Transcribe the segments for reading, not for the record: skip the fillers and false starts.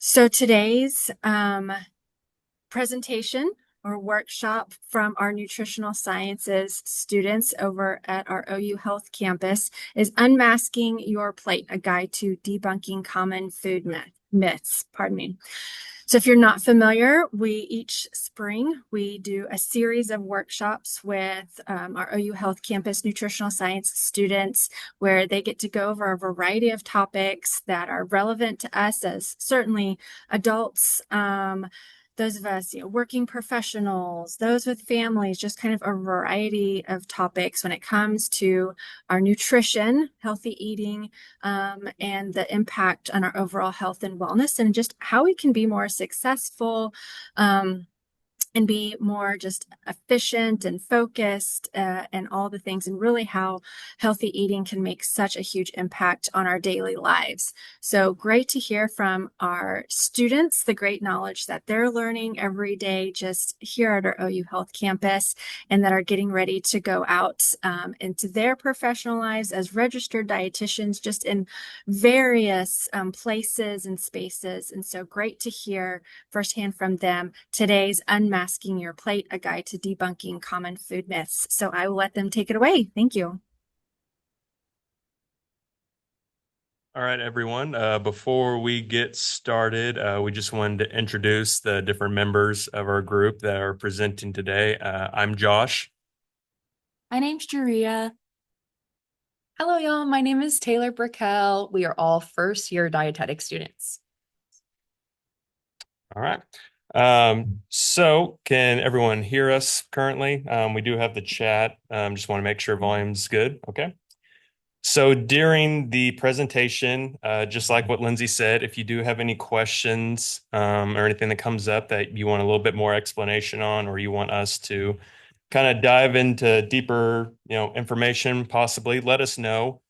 So today's presentation or workshop from our nutritional sciences students over at our OU Health campus is Unmasking Your Plate, a guide to debunking common food myths. Pardon me. So if you're not familiar, each spring we do a series of workshops with our OU Health campus nutritional science students where they get to go over a variety of topics that are relevant to us as certainly adults, those of us, working professionals, those with families, just kind of a variety of topics when it comes to our nutrition, healthy eating, and the impact on our overall health and wellness, and just how we can be more successful. And be more just efficient and focused and all the things, and really how healthy eating can make such a huge impact on our daily lives. So great to hear from our students, the great knowledge that they're learning every day just here at our OU Health campus, and that are getting ready to go out into their professional lives as registered dietitians, just in various places and spaces. And so great to hear firsthand from them today's Unmasking Your Plate, a guide to debunking common food myths. So I will let them take it away. Thank you. All right, everyone. Before we get started, we just wanted to introduce the different members of our group that are presenting today. I'm Josh. My name's Juria. Hello, y'all. My name is Taylor Brickell. We are all first year dietetic students. All right. So can everyone hear us currently? We do have the chat. Just want to make sure volume's good. Okay. So during the presentation, just like what Lindsay said, if you do have any questions or anything that comes up that you want a little bit more explanation on, or you want us to kind of dive into deeper, information, possibly let us know.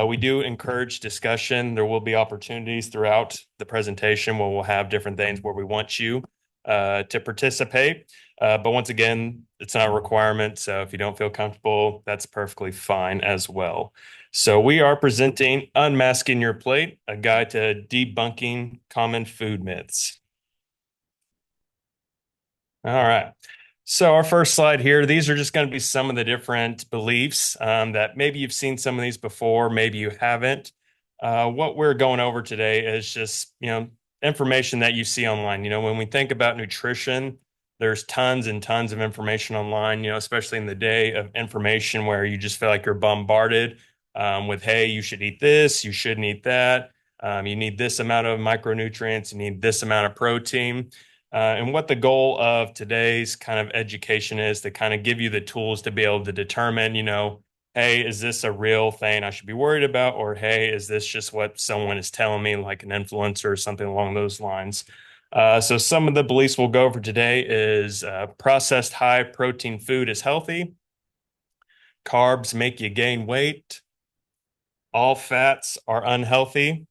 We do encourage discussion. There will be opportunities throughout the presentation where we'll have different things where we want you to participate. But once again, it's not a requirement. So if you don't feel comfortable, that's perfectly fine as well. So we are presenting Unmasking Your Plate, a guide to debunking common food myths. All right. So our first slide here, these are just going to be some of the different beliefs that maybe you've seen some of these before, maybe you haven't. What we're going over today is just, information that you see online. When we think about nutrition, there's tons and tons of information online, especially in the day of information where you just feel like you're bombarded with, hey, you should eat this, you shouldn't eat that. You need this amount of micronutrients, you need this amount of protein. And what the goal of today's kind of education is to kind of give you the tools to be able to determine, hey, is this a real thing I should be worried about? Or, hey, is this just what someone is telling me, like an influencer or something along those lines? So some of the beliefs we'll go over today is processed high protein food is healthy. Carbs make you gain weight. All fats are unhealthy,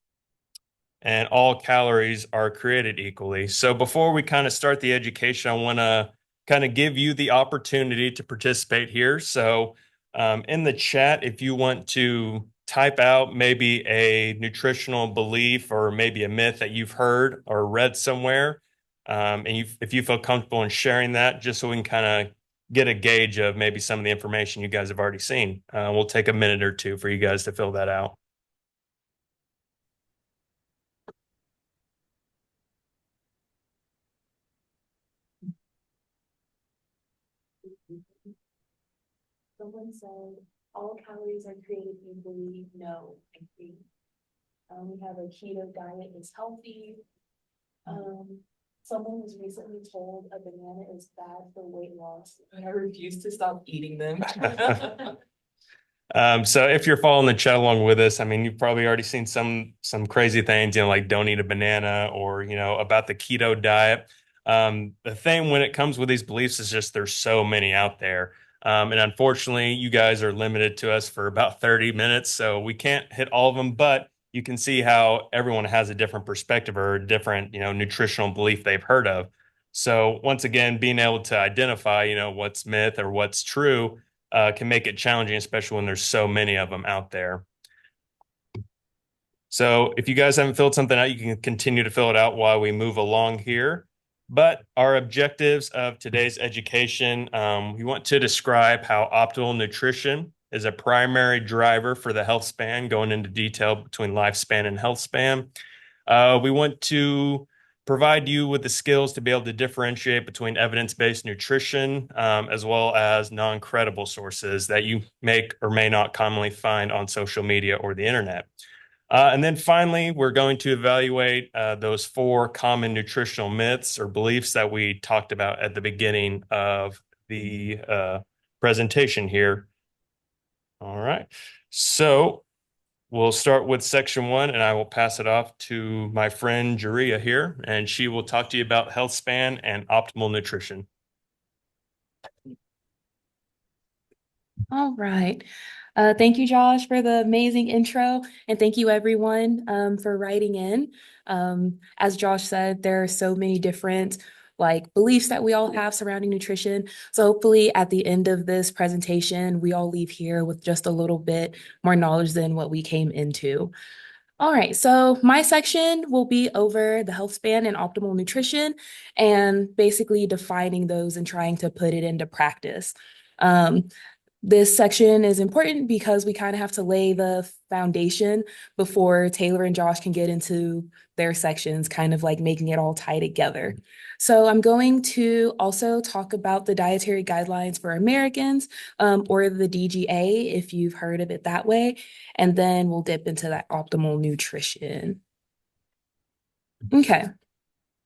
and all calories are created equally. So before we kind of start the education, I want to kind of give you the opportunity to participate here. So in the chat, if you want to type out maybe a nutritional belief or maybe a myth that you've heard or read somewhere, if you feel comfortable in sharing that, just so we can kind of get a gauge of maybe some of the information you guys have already seen. We'll take a minute or two for you guys to fill that out. Someone said all calories are created equally. No, I think we have a keto diet is healthy. Someone was recently told a banana is bad for weight loss, and I refuse to stop eating them. So if you're following the chat along with us, I mean, you've probably already seen some crazy things, like don't eat a banana or, about the keto diet. The thing when it comes with these beliefs is just there's so many out there. And unfortunately, you guys are limited to us for about 30 minutes, so we can't hit all of them, but you can see how everyone has a different perspective or a different, nutritional belief they've heard of. So once again, being able to identify, what's myth or what's true can make it challenging, especially when there's so many of them out there. So if you guys haven't filled something out, you can continue to fill it out while we move along here. But our objectives of today's education, we want to describe how optimal nutrition is a primary driver for the health span, going into detail between lifespan and health span. We want to provide you with the skills to be able to differentiate between evidence-based nutrition, as well as non-credible sources that you may or may not commonly find on social media or the internet. And then finally, we're going to evaluate those 4 common nutritional myths or beliefs that we talked about at the beginning of the presentation here. All right. So we'll start with section 1, and I will pass it off to my friend Juria here, and she will talk to you about health span and optimal nutrition. All right. Thank you, Josh, for the amazing intro, and thank you, everyone, for writing in. As Josh said, there are so many different beliefs that we all have surrounding nutrition. So hopefully at the end of this presentation, we all leave here with just a little bit more knowledge than what we came into. All right, so my section will be over the health span and optimal nutrition and basically defining those and trying to put it into practice. This section is important because we kind of have to lay the foundation before Taylor and Josh can get into their sections, kind of like making it all tie together. So I'm going to also talk about the dietary guidelines for Americans, or the DGA, if you've heard of it that way, and then we'll dip into that optimal nutrition. Okay.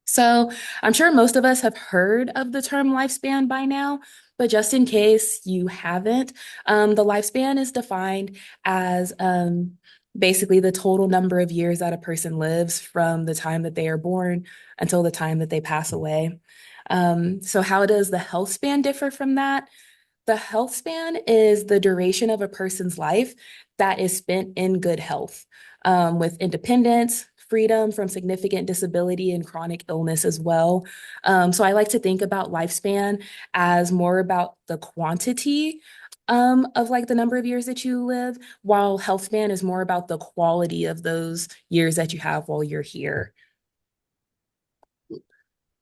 So I'm sure most of us have heard of the term lifespan by now, but just in case you haven't, the lifespan is defined as basically the total number of years that a person lives from the time that they are born until the time that they pass away. So how does the health span differ from that? The health span is the duration of a person's life that is spent in good health, with independence, freedom from significant disability and chronic illness as well. So I like to think about lifespan as more about the quantity of the number of years that you live, while health span is more about the quality of those years that you have while you're here.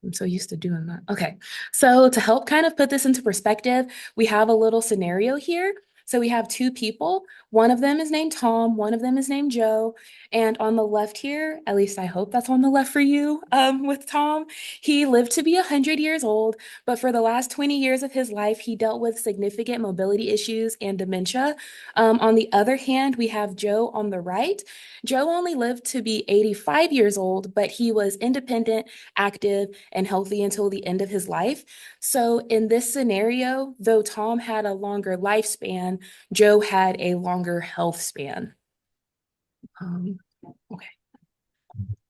I'm so used to doing that. Okay, so to help kind of put this into perspective, we have a little scenario here. So we have 2 people. One of them is named Tom, one of them is named Joe. And on the left here, at least I hope that's on the left for you, with Tom, he lived to be 100 years old, but for the last 20 years of his life, he dealt with significant mobility issues and dementia. On the other hand, we have Joe on the right. Joe only lived to be 85 years old, but he was independent, active, and healthy until the end of his life. So in this scenario, though Tom had a longer lifespan, Joe had a longer health span. Okay.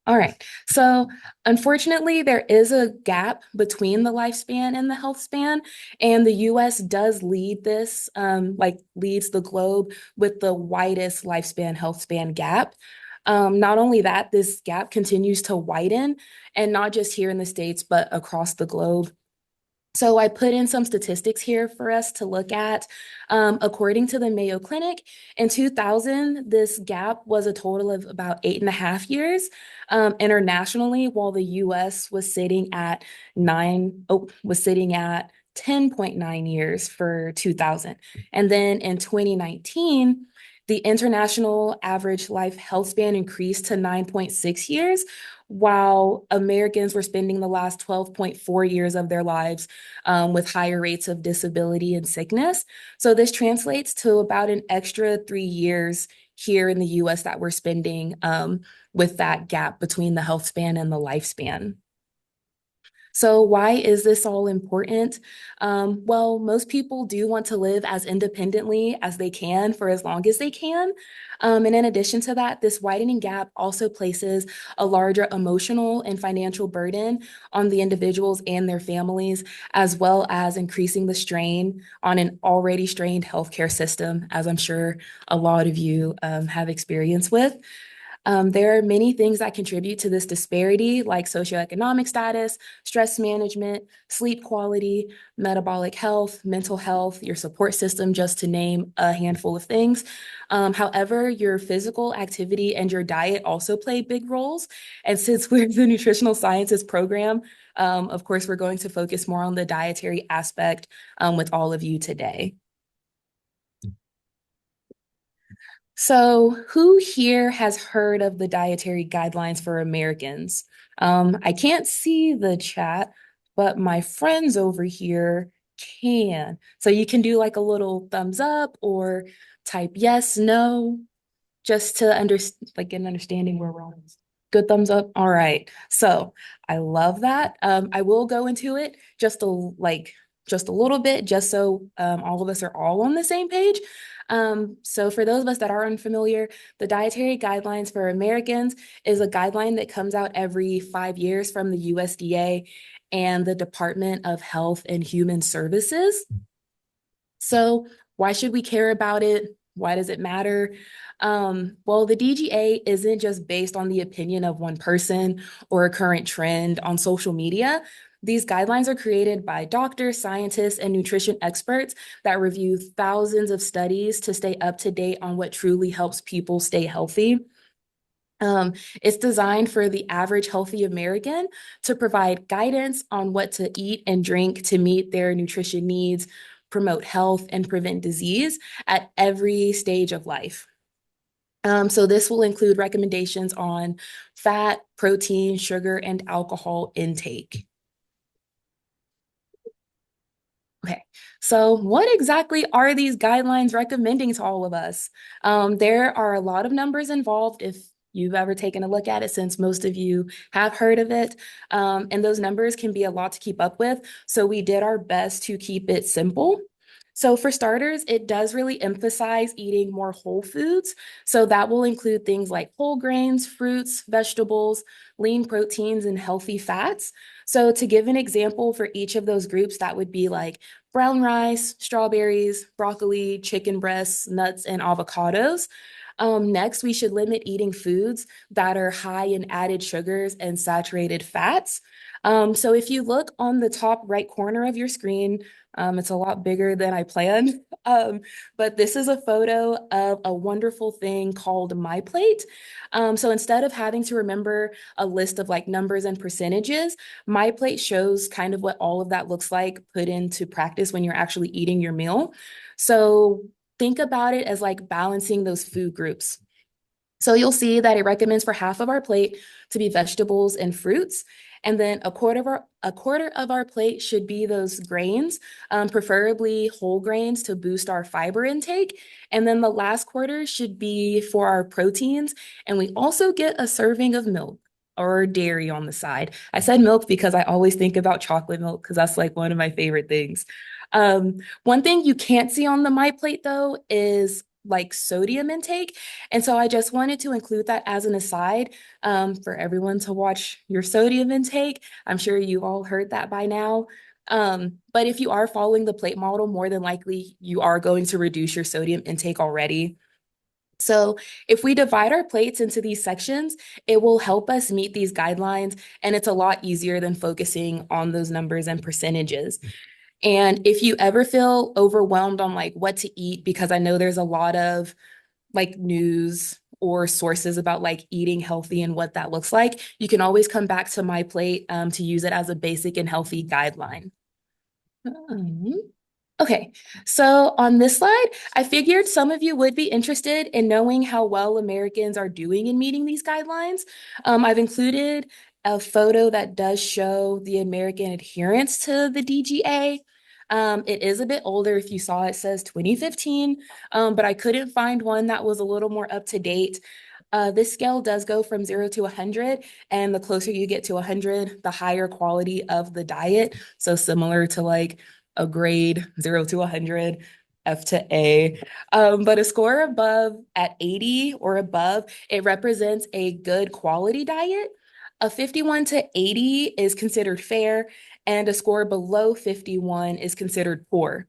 All right. So unfortunately, there is a gap between the lifespan and the health span, and the US does lead this, leads the globe with the widest lifespan health span gap. Not only that, this gap continues to widen, and not just here in the States, but across the globe. So I put in some statistics here for us to look at. According to the Mayo Clinic, in 2000, this gap was a total of about 8.5 years. Internationally, while the US was sitting at 10.9 years for 2000. And then in 2019, the international average life health span increased to 9.6 years, while Americans were spending the last 12.4 years of their lives with higher rates of disability and sickness. So this translates to about an extra 3 years here in the US that we're spending with that gap between the health span and the lifespan. So why is this all important? Well, most people do want to live as independently as they can for as long as they can. And in addition to that, this widening gap also places a larger emotional and financial burden on the individuals and their families, as well as increasing the strain on an already strained healthcare system, as I'm sure a lot of you have experience with. There are many things that contribute to this disparity, like socioeconomic status, stress management, sleep quality, metabolic health, mental health, your support system, just to name a handful of things. However, your physical activity and your diet also play big roles. And since we're the nutritional sciences program, of course, we're going to focus more on the dietary aspect with all of you today. So, who here has heard of the dietary guidelines for Americans? I can't see the chat, but my friends over here can. So you can do like a little thumbs up or type yes, no, just to get an understanding where we're on. Good thumbs up. All right. So I love that. I will go into it just a little bit, just so all of us are all on the same page. So for those of us that are unfamiliar, the Dietary Guidelines for Americans is a guideline that comes out every 5 years from the USDA and the Department of Health and Human Services. So why should we care about it? Why does it matter? Well, the DGA isn't just based on the opinion of one person or a current trend on social media. These guidelines are created by doctors, scientists, and nutrition experts that review thousands of studies to stay up to date on what truly helps people stay healthy. It's designed for the average healthy American to provide guidance on what to eat and drink to meet their nutrition needs, promote health, and prevent disease at every stage of life. So this will include recommendations on fat, protein, sugar, and alcohol intake. Okay, so what exactly are these guidelines recommending to all of us? There are a lot of numbers involved if you've ever taken a look at it, since most of you have heard of it. And those numbers can be a lot to keep up with. So we did our best to keep it simple. So for starters, it does really emphasize eating more whole foods. So that will include things like whole grains, fruits, vegetables, lean proteins, and healthy fats. So to give an example for each of those groups, that would be like brown rice, strawberries, broccoli, chicken breasts, nuts, and avocados. Next, we should limit eating foods that are high in added sugars and saturated fats. So if you look on the top right corner of your screen, it's a lot bigger than I planned, but this is a photo of a wonderful thing called My Plate. So instead of having to remember a list of like numbers and percentages, My Plate shows kind of what all of that looks like put into practice when you're actually eating your meal. So think about it as like balancing those food groups. So you'll see that it recommends for half of our plate to be vegetables and fruits. And then a quarter of our plate should be those grains, preferably whole grains to boost our fiber intake. And then the last quarter should be for our proteins. And we also get a serving of milk or dairy on the side. I said milk because I always think about chocolate milk because that's like one of my favorite things. One thing you can't see on the My Plate though is like sodium intake. And so I just wanted to include that as an aside for everyone to watch your sodium intake. I'm sure you've all heard that by now. But if you are following the plate model, more than likely you are going to reduce your sodium intake already. So if we divide our plates into these sections, it will help us meet these guidelines, and it's a lot easier than focusing on those numbers and percentages. And if you ever feel overwhelmed on like what to eat, because I know there's a lot of like news or sources about like eating healthy and what that looks like, you can always come back to My Plate to use it as a basic and healthy guideline. Okay, so on this slide, I figured some of you would be interested in knowing how well Americans are doing in meeting these guidelines. I've included a photo that does show the American adherence to the DGA. It is a bit older. If you saw it says 2015, but I couldn't find one that was a little more up to date. This scale does go from 0 to 100, and the closer you get to 100, the higher quality of the diet. So similar to like a grade 0 to 100, F to A. But a score above at 80 or above, it represents a good quality diet. A 51 to 80 is considered fair, and a score below 51 is considered poor.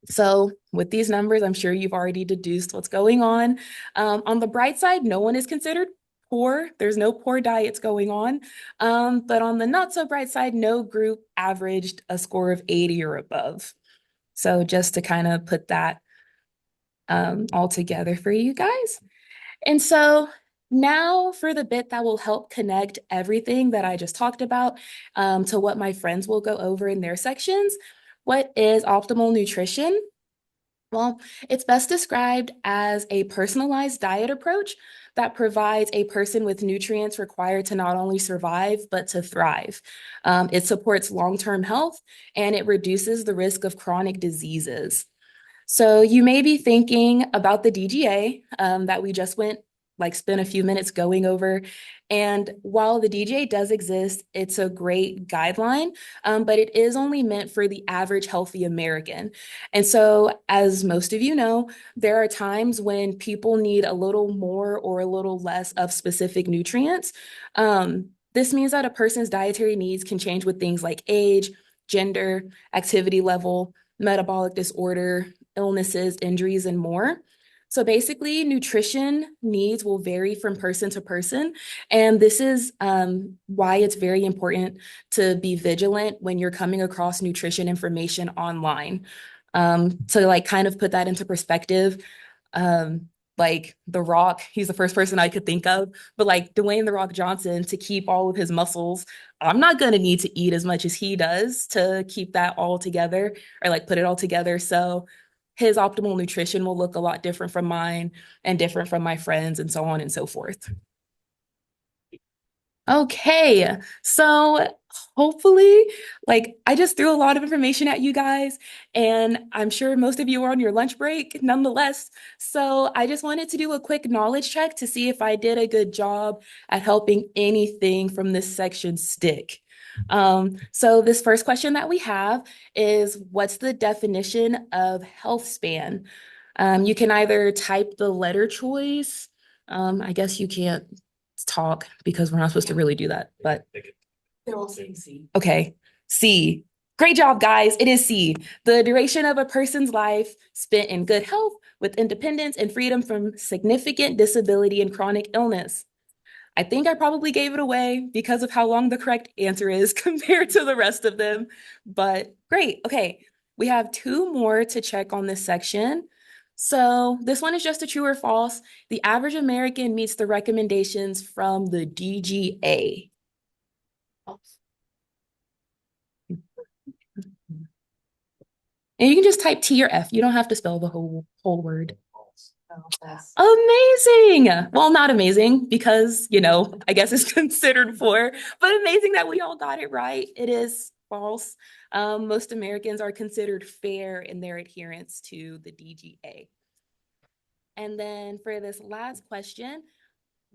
So with these numbers, I'm sure you've already deduced what's going on. On the bright side, no one is considered poor. There's no poor diets going on. But on the not so bright side, no group averaged a score of 80 or above. So just to kind of put that all together for you guys. And so now for the bit that will help connect everything that I just talked about to what my friends will go over in their sections. What is optimal nutrition? Well, it's best described as a personalized diet approach that provides a person with nutrients required to not only survive, but to thrive. It supports long-term health and it reduces the risk of chronic diseases. So you may be thinking about the DGA that we just spent a few minutes going over. And while the DGA does exist, it's a great guideline, but it is only meant for the average healthy American. And so, as most of you know, there are times when people need a little more or a little less of specific nutrients. This means that a person's dietary needs can change with things like age, gender, activity level, metabolic disorder, illnesses, injuries, and more. So basically, nutrition needs will vary from person to person. And this is why it's very important to be vigilant when you're coming across nutrition information online. To kind of put that into perspective, like The Rock, he's the first person I could think of, but like Dwayne The Rock Johnson, to keep all of his muscles, I'm not going to need to eat as much as he does to keep that all together or put it all together. So his optimal nutrition will look a lot different from mine and different from my friends and so on and so forth. Okay, so hopefully, I just threw a lot of information at you guys, and I'm sure most of you are on your lunch break nonetheless. So I just wanted to do a quick knowledge check to see if I did a good job at helping anything from this section stick. So this first question that we have is, what's the definition of health span? You can either type the letter choice. I guess you can't talk because we're not supposed to really do that, but They're all saying C. okay. C. Great job, guys. It is C. The duration of a person's life spent in good health with independence and freedom from significant disability and chronic illness. I think I probably gave it away because of how long the correct answer is compared to the rest of them, but great. Okay, we have two more to check on this section. So this one is just a true or false. The average American meets the recommendations from the DGA. And you can just type T or F. You don't have to spell the whole word. Amazing. Well, not amazing because, I guess it's considered poor, but amazing that we all got it right. It is false. Most Americans are considered fair in their adherence to the DGA. And then for this last question,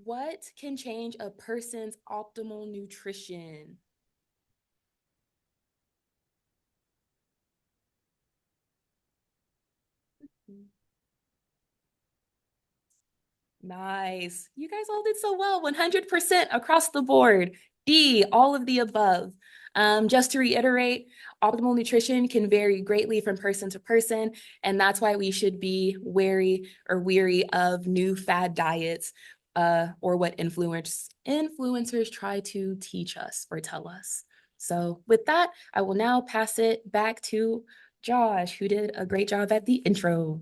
what can change a person's optimal nutrition? Nice. You guys all did so well, 100% across the board. D, all of the above. Just to reiterate, optimal nutrition can vary greatly from person to person, and that's why we should be wary or weary of new fad diets or what influencers try to teach us or tell us. So with that, I will now pass it back to Josh, who did a great job at the intro.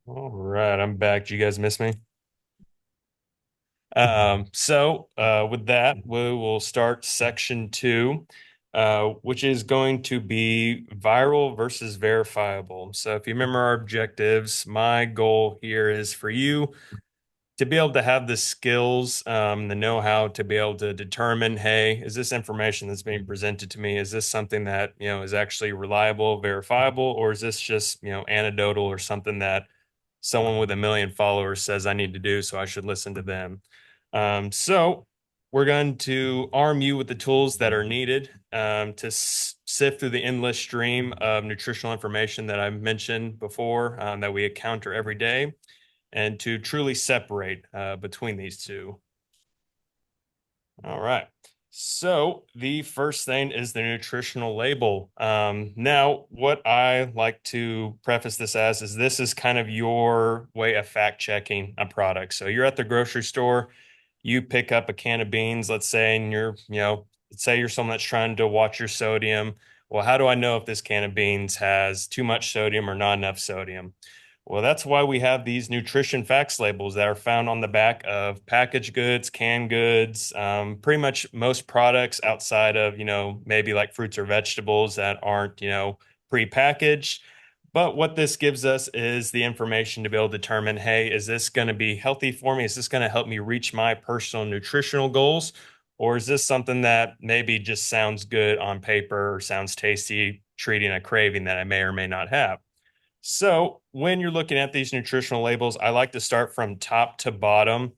All right, I'm back. Did you guys miss me? With that, we will start section 2, which is going to be viral versus verifiable. So if you remember our objectives, my goal here is for you to be able to have the skills, the know-how to be able to determine, hey, is this information that's being presented to me, is this something that, is actually reliable, verifiable, or is this just, anecdotal or something that someone with 1 million followers says I need to do, so I should listen to them. So we're going to arm you with the tools that are needed to sift through the endless stream of nutritional information that I've mentioned before that we encounter every day, and to truly separate between these two. All right. So the first thing is the nutritional label. Now, what I like to preface this as is this is kind of your way of fact checking a product. So you're at the grocery store, you pick up a can of beans, let's say, and let's say you're someone that's trying to watch your sodium. Well, how do I know if this can of beans has too much sodium or not enough sodium? Well, that's why we have these nutrition facts labels that are found on the back of packaged goods, canned goods, pretty much most products outside of, maybe like fruits or vegetables that aren't, pre-packaged. But what this gives us is the information to be able to determine, hey, is this going to be healthy for me? Is this going to help me reach my personal nutritional goals? Or is this something that maybe just sounds good on paper or sounds tasty, treating a craving that I may or may not have? So, when you're looking at these nutritional labels, I like to start from top to bottom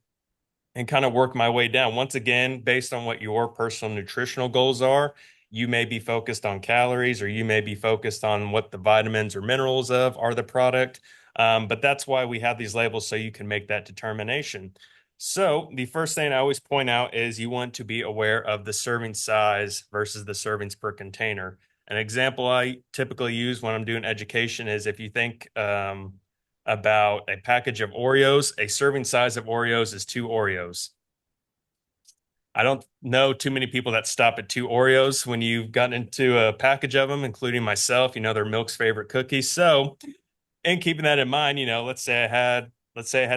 and kind of work my way down. Once again, based on what your personal nutritional goals are, you may be focused on calories or you may be focused on what the vitamins or minerals of are the product. But that's why we have these labels so you can make that determination. So, the first thing I always point out is you want to be aware of the serving size versus the servings per container. An example I typically use when I'm doing education is if you think about a package of Oreos, a serving size of Oreos is 2 Oreos. I don't know too many people that stop at 2 Oreos when you've gotten into a package of them, including myself. They're Milk's favorite cookies. So, and keeping that in mind, let's say I had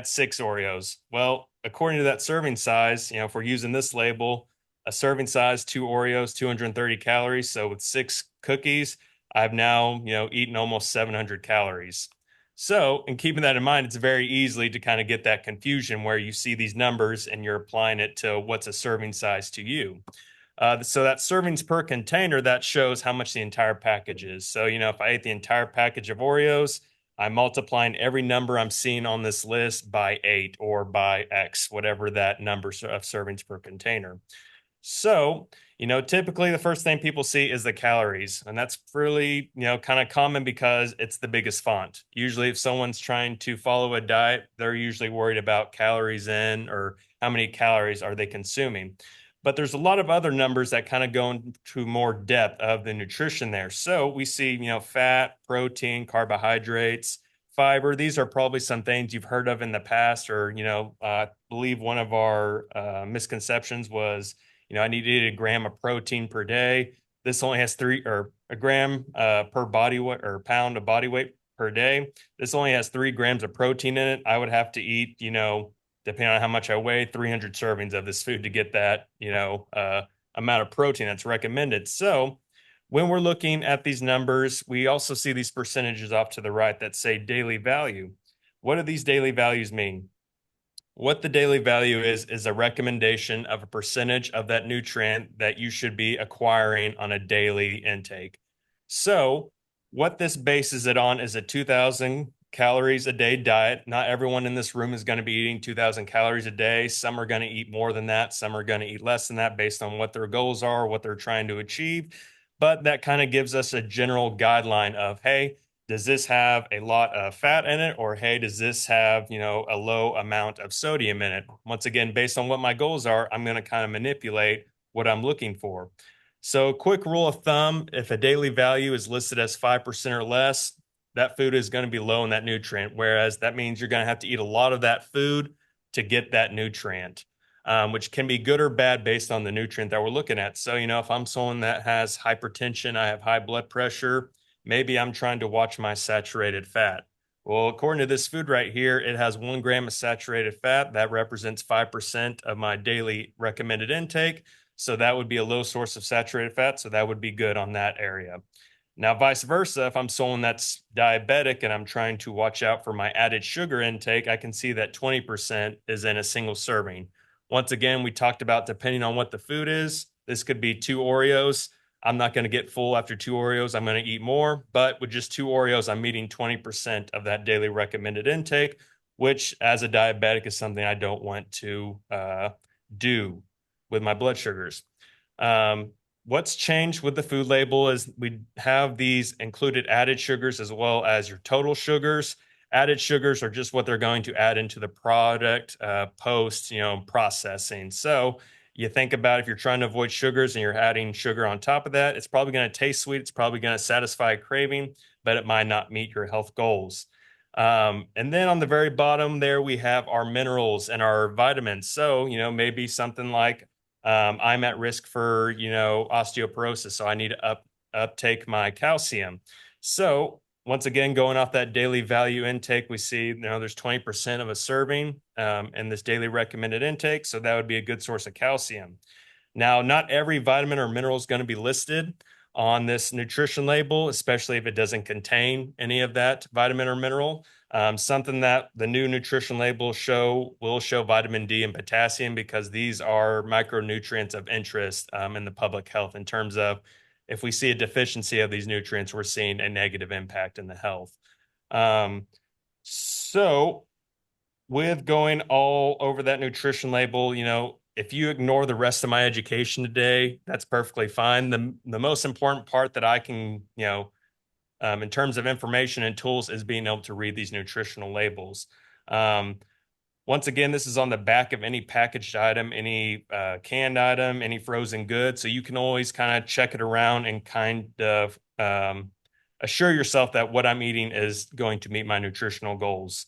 6 Oreos. Well, according to that serving size, if we're using this label, a serving size, 2 Oreos, 230 calories. So with 6 cookies, I've now, eaten almost 700 calories. So, in keeping that in mind, it's very easily to kind of get that confusion where you see these numbers and you're applying it to what's a serving size to you. So that servings per container, that shows how much the entire package is. So, if I ate the entire package of Oreos, I'm multiplying every number I'm seeing on this list by 8 or by X, whatever that number of servings per container. So, typically the first thing people see is the calories, and that's really, kind of common because it's the biggest font. Usually, if someone's trying to follow a diet, they're usually worried about calories in or how many calories are they consuming. But there's a lot of other numbers that kind of go into more depth of the nutrition there. So we see, fat, protein, carbohydrates, fiber. These are probably some things you've heard of in the past, or, I believe one of our misconceptions was I need to eat a gram of protein per day. This only has a gram per body weight or pound of body weight per day. This only has 3 grams of protein in it. I would have to eat, depending on how much I weigh, 300 servings of this food to get that, amount of protein that's recommended. So when we're looking at these numbers, we also see these percentages off to the right that say daily value. What do these daily values mean? What the daily value is a recommendation of a percentage of that nutrient that you should be acquiring on a daily intake. So, what this bases it on is a 2,000 calories a day diet. Not everyone in this room is going to be eating 2,000 calories a day. Some are going to eat more than that. Some are going to eat less than that based on what their goals are, what they're trying to achieve. But that kind of gives us a general guideline of, hey, does this have a lot of fat in it, or hey, does this have a low amount of sodium in it? Once again, based on what my goals are, I'm going to kind of manipulate what I'm looking for. So quick rule of thumb, if a daily value is listed as 5% or less, that food is going to be low in that nutrient, whereas that means you're going to have to eat a lot of that food to get that nutrient, which can be good or bad based on the nutrient that we're looking at. So if I'm someone that has hypertension, I have high blood pressure, maybe I'm trying to watch my saturated fat. Well, according to this food right here, it has 1 gram of saturated fat. That represents 5% of my daily recommended intake. So that would be a low source of saturated fat. So that would be good on that area. Now, vice versa, if I'm someone that's diabetic and I'm trying to watch out for my added sugar intake, I can see that 20% is in a single serving. Once again, we talked about depending on what the food is, this could be 2 Oreos. I'm not going to get full after 2 Oreos. I'm going to eat more. But with just 2 Oreos, I'm eating 20% of that daily recommended intake, which as a diabetic is something I don't want to do with my blood sugars. What's changed with the food label is we have these included added sugars as well as your total sugars. Added sugars are just what they're going to add into the product post, processing. So You think about if you're trying to avoid sugars and you're adding sugar on top of that, it's probably going to taste sweet. It's probably going to satisfy a craving, but it might not meet your health goals. And then on the very bottom there, we have our minerals and our vitamins. So, maybe something like I'm at risk for, osteoporosis. So I need to uptake my calcium. So once again, going off that daily value intake, we see, there's 20% of a serving in this daily recommended intake. So that would be a good source of calcium. Now, not every vitamin or mineral is going to be listed on this nutrition label, especially if it doesn't contain any of that vitamin or mineral. Something that the new nutrition label will show vitamin D and potassium because these are micronutrients of interest in the public health in terms of if we see a deficiency of these nutrients, we're seeing a negative impact in the health. So with going all over that nutrition label, if you ignore the rest of my education today, that's perfectly fine. The most important part that I can, in terms of information and tools is being able to read these nutritional labels. Once again, this is on the back of any packaged item, any canned item, any frozen good. So you can always kind of check it around and kind of assure yourself that what I'm eating is going to meet my nutritional goals.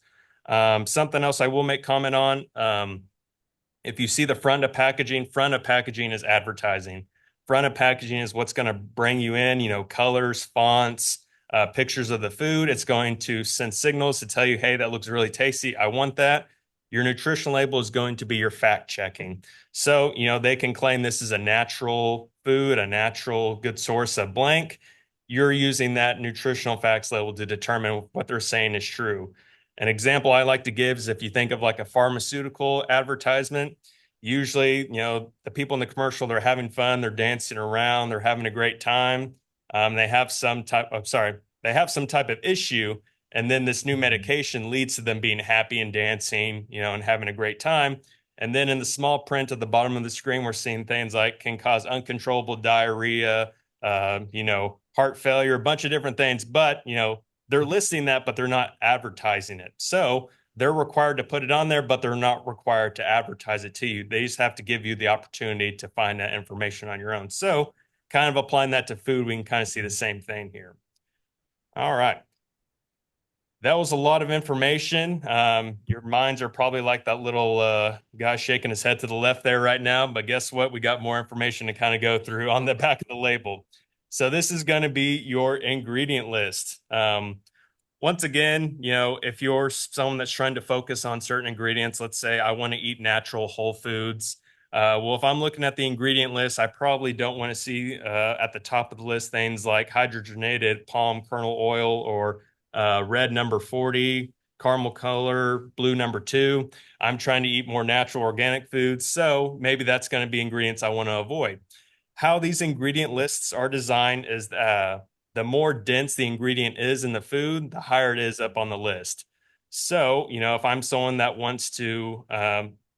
Something else I will make comment on. If you see the front of packaging is advertising. Front of packaging is what's going to bring you in, colors, fonts, pictures of the food. It's going to send signals to tell you, hey, that looks really tasty. I want that. Your nutrition label is going to be your fact checking. So, they can claim this is a natural food, a natural good source of blank. You're using that nutritional facts label to determine what they're saying is true. An example I like to give is if you think of like a pharmaceutical advertisement, usually, the people in the commercial, they're having fun, they're dancing around, they're having a great time. They have some type of issue. And then this new medication leads to them being happy and dancing, and having a great time. And then in the small print at the bottom of the screen, we're seeing things like can cause uncontrollable diarrhea, heart failure, a bunch of different things. But, they're listing that, but they're not advertising it. So they're required to put it on there, but they're not required to advertise it to you. They just have to give you the opportunity to find that information on your own. So kind of applying that to food, we can kind of see the same thing here. All right. That was a lot of information. Your minds are probably like that little guy shaking his head to the left there right now. But guess what? We got more information to kind of go through on the back of the label. So this is going to be your ingredient list. Once again, if you're someone that's trying to focus on certain ingredients, let's say I want to eat natural whole foods. Well, if I'm looking at the ingredient list, I probably don't want to see at the top of the list things like hydrogenated palm kernel oil or red number 40, caramel color, blue number 2. I'm trying to eat more natural organic foods. So maybe that's going to be ingredients I want to avoid. How these ingredient lists are designed is the more dense the ingredient is in the food, the higher it is up on the list. So, if I'm someone that wants to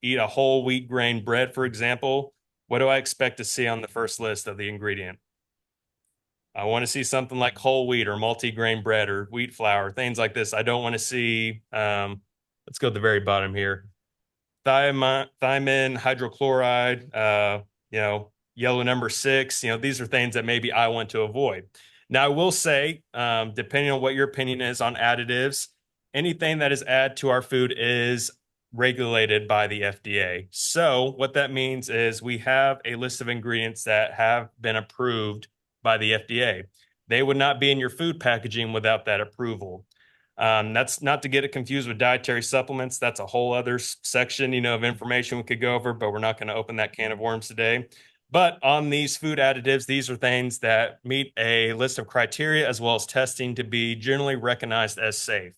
eat a whole wheat grain bread, for example, what do I expect to see on the first list of the ingredient? I want to see something like whole wheat or multi-grain bread or wheat flour, things like this. I don't want to see, let's go to the very bottom here. Thiamine hydrochloride, yellow number 6, these are things that maybe I want to avoid. Now, I will say, depending on what your opinion is on additives, anything that is added to our food is regulated by the FDA. So what that means is we have a list of ingredients that have been approved by the FDA. They would not be in your food packaging without that approval. That's not to get it confused with dietary supplements. That's a whole other section, of information we could go over, but we're not going to open that can of worms today. But on these food additives, these are things that meet a list of criteria as well as testing to be generally recognized as safe.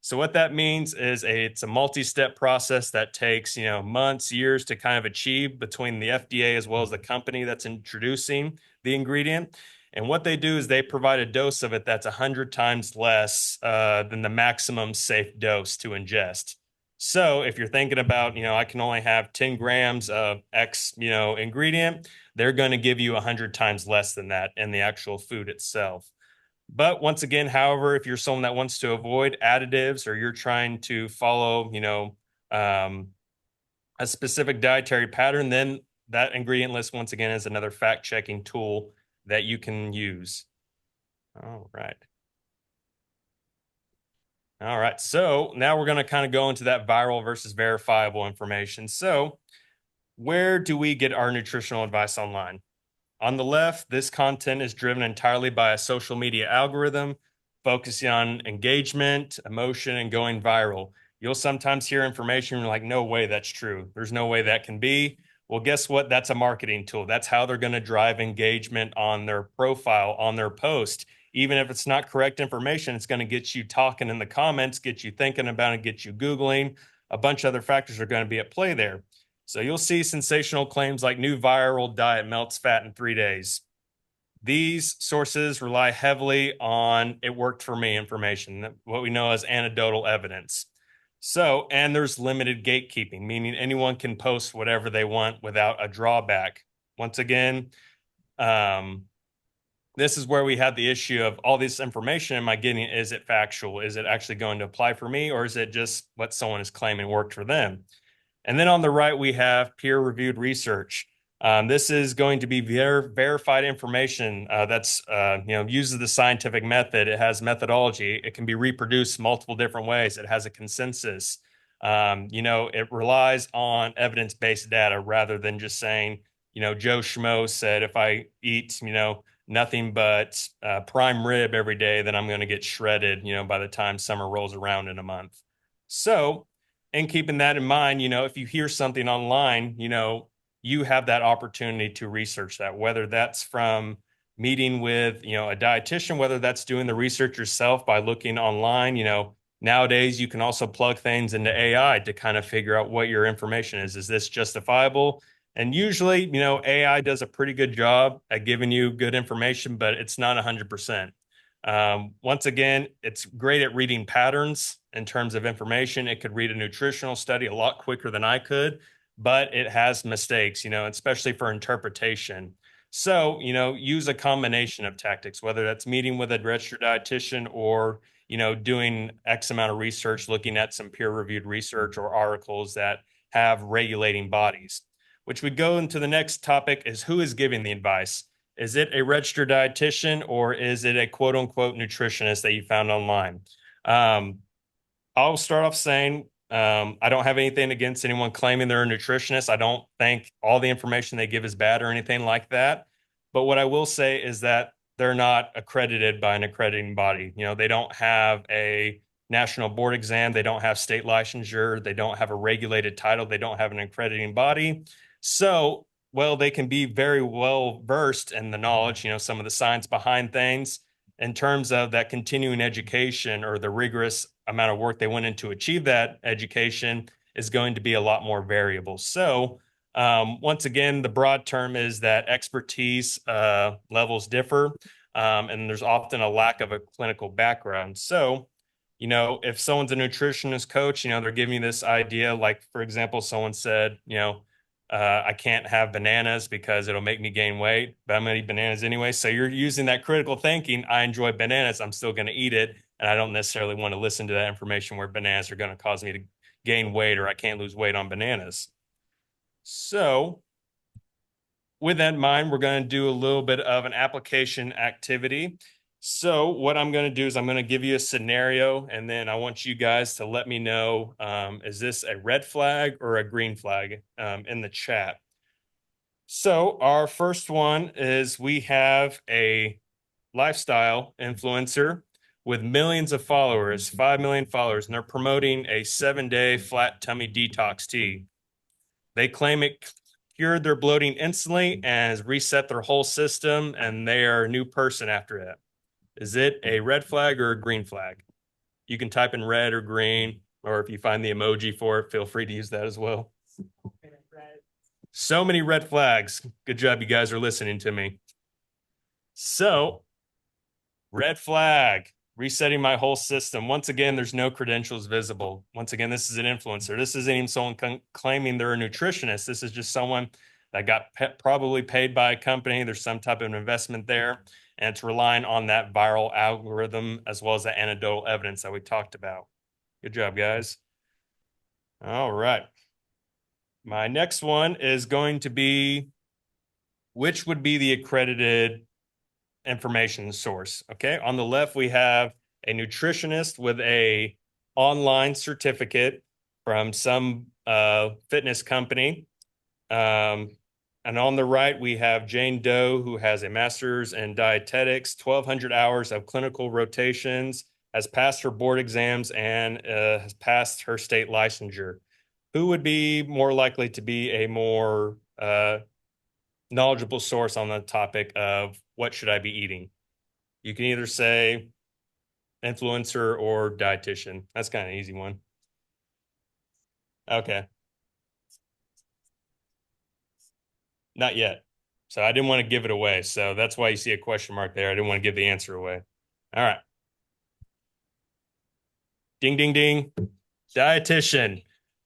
So what that means is it's a multi-step process that takes, months, years to kind of achieve between the FDA as well as the company that's introducing the ingredient. And what they do is they provide a dose of it that's 100 times less than the maximum safe dose to ingest. So if you're thinking about, I can only have 10 grams of X, ingredient, they're going to give you 100 times less than that in the actual food itself. But once again, however, if you're someone that wants to avoid additives or you're trying to follow, a specific dietary pattern, then that ingredient list, once again, is another fact-checking tool that you can use. All right. All right, so now we're going to kind of go into that viral versus verifiable information. So where do we get our nutritional advice online? On the left, this content is driven entirely by a social media algorithm, focusing on engagement, emotion, and going viral. You'll sometimes hear information and you're like, no way that's true. There's no way that can be. Well, guess what? That's a marketing tool. That's how they're going to drive engagement on their profile, on their post. Even if it's not correct information, it's going to get you talking in the comments, get you thinking about it, get you Googling. A bunch of other factors are going to be at play there. So you'll see sensational claims like new viral diet melts fat in 3 days. These sources rely heavily on it worked for me information, what we know as anecdotal evidence. So, and there's limited gatekeeping, meaning anyone can post whatever they want without a drawback. Once again, this is where we have the issue of all this information. Am I getting? Is it factual? Is it actually going to apply for me? Or is it just what someone is claiming worked for them? And then on the right, we have peer-reviewed research. This is going to be verified information that's uses the scientific method. It has methodology. It can be reproduced multiple different ways. It has a consensus. It relies on evidence-based data rather than just saying, Joe Schmo said if I eat, nothing but prime rib every day, then I'm going to get shredded, by the time summer rolls around in a month. So, and keeping that in mind, if you hear something online, you have that opportunity to research that, whether that's from meeting with, a dietitian, whether that's doing the research yourself by looking online. Nowadays you can also plug things into AI to kind of figure out what your information is. Is this justifiable? And usually, AI does a pretty good job at giving you good information, but it's not 100%. Once again, it's great at reading patterns in terms of information. It could read a nutritional study a lot quicker than I could, but it has mistakes, especially for interpretation. So, use a combination of tactics, whether that's meeting with a registered dietitian or, doing X amount of research, looking at some peer-reviewed research or articles that have regulating bodies. Which would go into the next topic is who is giving the advice. Is it a registered dietitian or is it a quote unquote nutritionist that you found online? I'll start off saying I don't have anything against anyone claiming they're a nutritionist. I don't think all the information they give is bad or anything like that. But what I will say is that they're not accredited by an accrediting body. They don't have a national board exam. They don't have state licensure. They don't have a regulated title. They don't have an accrediting body. So, well, they can be very well versed in the knowledge, some of the science behind things in terms of that continuing education or the rigorous amount of work they went in to achieve that education is going to be a lot more variable. So, once again, the broad term is that expertise levels differ, and there's often a lack of a clinical background. So, if someone's a nutritionist coach, they're giving you this idea, like, for example, someone said, I can't have bananas because it'll make me gain weight, but I'm going to eat bananas anyway. So you're using that critical thinking. I enjoy bananas. I'm still going to eat it. And I don't necessarily want to listen to that information where bananas are going to cause me to gain weight or I can't lose weight on bananas. So with that in mind, we're going to do a little bit of an application activity. So what I'm going to do is I'm going to give you a scenario, and then I want you guys to let me know, is this a red flag or a green flag in the chat. So our first one is we have a lifestyle influencer with millions of followers, 5 million followers, and they're promoting a 7-day flat tummy detox tea. They claim it cured their bloating instantly and has reset their whole system, and they are a new person after it. Is it a red flag or a green flag? You can type in red or green, or if you find the emoji for it, feel free to use that as well. So many red flags. Good job, you guys are listening to me. So, red flag, resetting my whole system. Once again, there's no credentials visible. Once again, this is an influencer. This isn't even someone claiming they're a nutritionist. This is just someone that got probably paid by a company. There's some type of investment there, and it's relying on that viral algorithm as well as the anecdotal evidence that we talked about. Good job, guys. All right. My next one is going to be, which would be the accredited information source? Okay, on the left, we have a nutritionist with a online certificate from some fitness company. And on the right, we have Jane Doe, who has a master's in dietetics, 1,200 hours of clinical rotations, has passed her board exams, and has passed her state licensure. Who would be more likely to be a more knowledgeable source on the topic of what should I be eating? You can either say influencer or dietitian. That's kind of an easy one. Okay. Not yet. So I didn't want to give it away. So that's why you see a question mark there. I didn't want to give the answer away. All right. Ding, ding, ding. Dietitian.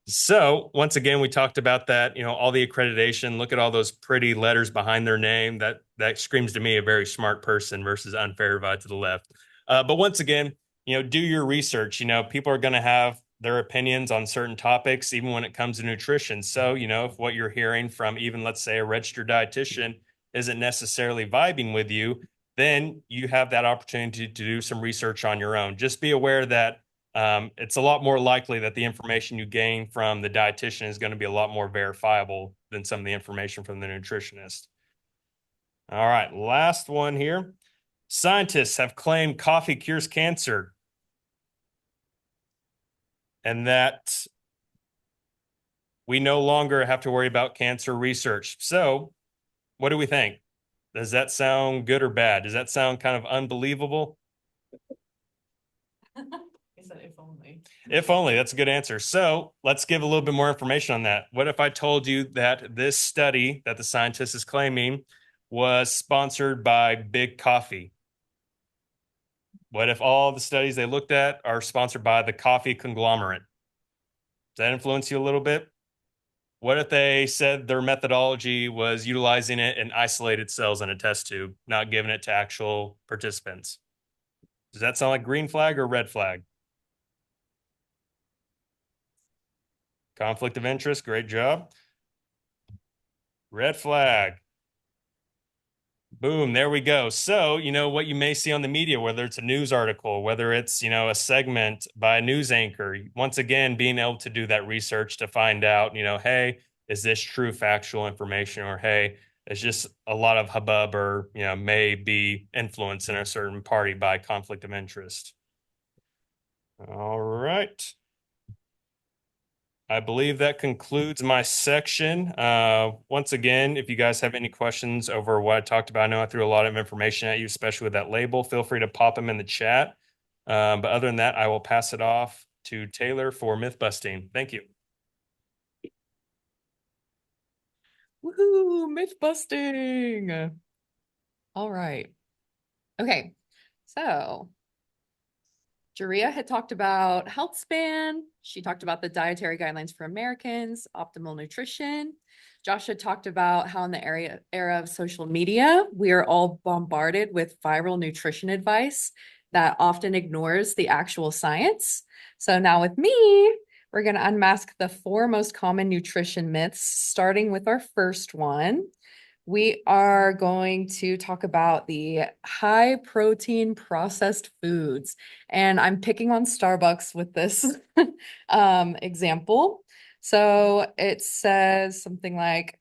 So once again, we talked about that, all the accreditation. Look at all those pretty letters behind their name. That screams to me a very smart person versus unverified to the left. But once again, do your research. People are going to have their opinions on certain topics, even when it comes to nutrition. So, if what you're hearing from even, let's say, a registered dietitian isn't necessarily vibing with you, then you have that opportunity to do some research on your own. Just be aware that it's a lot more likely that the information you gain from the dietitian is going to be a lot more verifiable than some of the information from the nutritionist. All right, last one here. Scientists have claimed coffee cures cancer, and that we no longer have to worry about cancer research. So, what do we think? Does that sound good or bad? Does that sound kind of unbelievable? I said if only. If only, that's a good answer. So let's give a little bit more information on that. What if I told you that this study that the scientist is claiming was sponsored by Big Coffee? What if all the studies they looked at are sponsored by the coffee conglomerate? Does that influence you a little bit? What if they said their methodology was utilizing it in isolated cells in a test tube, not giving it to actual participants? Does that sound like green flag or red flag? Conflict of interest, great job. Red flag. Boom, there we go. So, what you may see on the media, whether it's a news article, whether it's, a segment by a news anchor, once again, being able to do that research to find out, hey, is this true factual information? Or, hey, it's just a lot of hubbub or, may be influenced in a certain party by conflict of interest. All right. I believe that concludes my section. Once again, if you guys have any questions over what I talked about, I know I threw a lot of information at you, especially with that label. Feel free to pop them in the chat. But other than that, I will pass it off to Taylor for myth busting. Thank you. Woohoo, myth busting. All right. Okay. So Jaria had talked about health span. She talked about the dietary guidelines for Americans, optimal nutrition. Josh had talked about how in the era of social media, we are all bombarded with viral nutrition advice that often ignores the actual science. So now with me, we're going to unmask the 4 most common nutrition myths, starting with our first one. We are going to talk about the high protein processed foods. And I'm picking on Starbucks with this example. So it says something like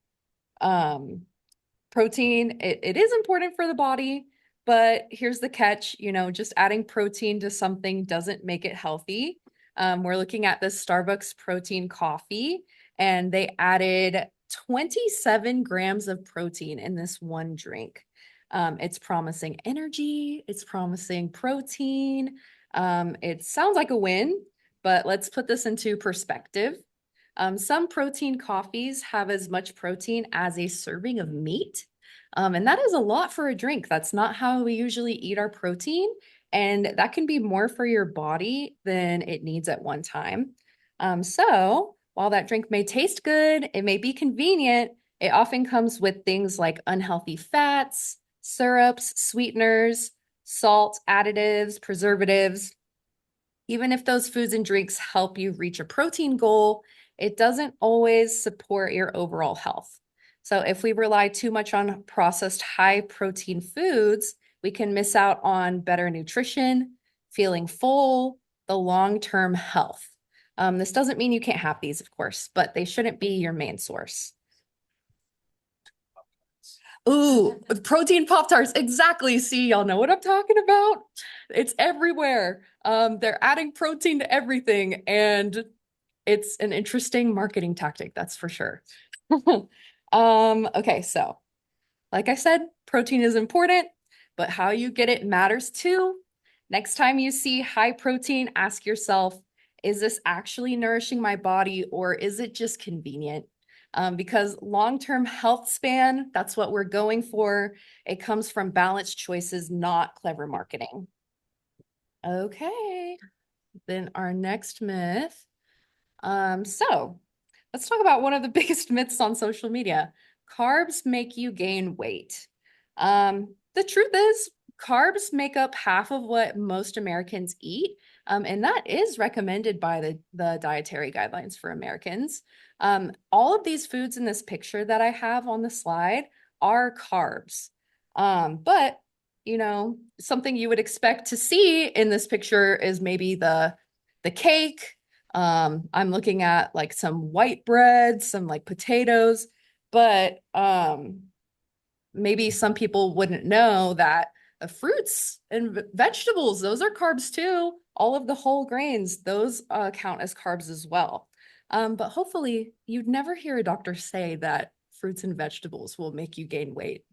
protein, it is important for the body, but here's the catch, just adding protein to something doesn't make it healthy. We're looking at this Starbucks protein coffee, and they added 27 grams of protein in this one drink. It's promising energy, it's promising protein. It sounds like a win, but let's put this into perspective. Some protein coffees have as much protein as a serving of meat. And that is a lot for a drink. That's not how we usually eat our protein. And that can be more for your body than it needs at one time. So while that drink may taste good, it may be convenient, it often comes with things like unhealthy fats, syrups, sweeteners, salt, additives, preservatives. Even if those foods and drinks help you reach a protein goal, it doesn't always support your overall health. So if we rely too much on processed high protein foods, we can miss out on better nutrition, feeling full, the long-term health. This doesn't mean you can't have these, of course, but they shouldn't be your main source. Ooh, protein Pop-Tarts. Exactly. See, y'all know what I'm talking about. It's everywhere. They're adding protein to everything, and it's an interesting marketing tactic, that's for sure. Okay, so like I said, protein is important, but how you get it matters too. Next time you see high protein, ask yourself, is this actually nourishing my body or is it just convenient? Because long-term health span, that's what we're going for. It comes from balanced choices, not clever marketing. Okay, then our next myth. So let's talk about one of the biggest myths on social media. Carbs make you gain weight. The truth is, carbs make up half of what most Americans eat, and that is recommended by the dietary guidelines for Americans. All of these foods in this picture that I have on the slide are carbs. But, something you would expect to see in this picture is maybe the cake. I'm looking at like some white bread, some like potatoes, but maybe some people wouldn't know that fruits and vegetables, those are carbs too. All of the whole grains, those count as carbs as well. But hopefully you'd never hear a doctor say that fruits and vegetables will make you gain weight.